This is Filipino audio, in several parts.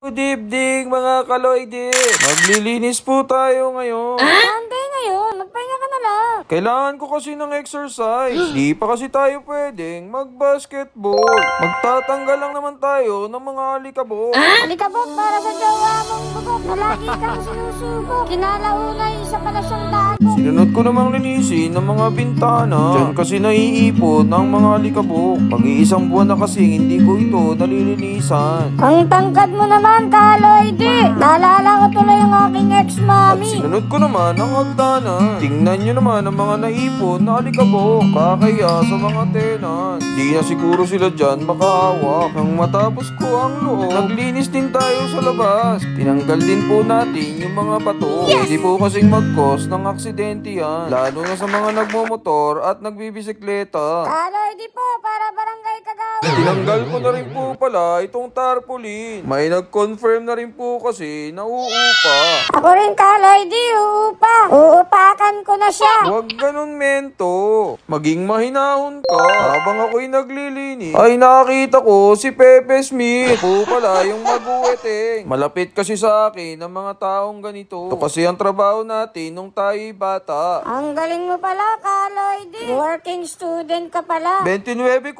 Good evening mga kaloide. Maglilinis po tayo ngayon. Hindi ngayon, magpahinga ka na lang. Kailangan ko kasi ng exercise. Di pa kasi tayo pwedeng mag-basketball. Magtatanggal lang naman tayo ng mga alikabok. Alikabok para sa jowa mong bugok na lagi kang sinusubok. Kinalaunay, isa pala siyang dagok. Sinunod ko namang linisin ng mga bintana. Diyan kasi naiipon ng mga alikabok. Pag-iisang buwan na kasi hindi ko ito nalilinisan. Ang tangkad mo naman, kaloide. Naalala ko tuloy yung aking At ex-mami. sinunod ko naman ang hagdanan. Tingnan nyo naman ang mga naipon na alikabok. Kakaya sa mga tenan. Di na siguro sila dyan makahawak. Nang matapos ko ang loob, naglinis din tayo sa labas. Tinanggal din po natin yung mga bato. Hindi po kasing mag-cause ng aksidente yan. Lalo na sa mga nagmomotor at nagbibisikleta. Kaloide po, para barangay kagawa. Tinanggal ko na rin po pala itong tarpaulin. May nag-confirm na rin po kasi na uupa. Ako rin, kaloide, uupa. Uupakan ko na siya. Huwag ganun, mento. Maging mahinahon ka. Habang ako'y naglilinis, ay nakita ko si Pepe Smith. Po pala yung mag-uweteng. Malapit kasi sa akin ang mga taong ganito. Ito kasi ang trabaho natin nung tayo'y bata. Ang galing mo pala, kaloide. Working student ka pala. 29.4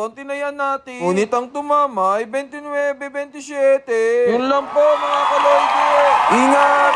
ang tinayan natin. Ngunit ang tumama ay 29.27. Yun lang po mga kaloide. Ingat!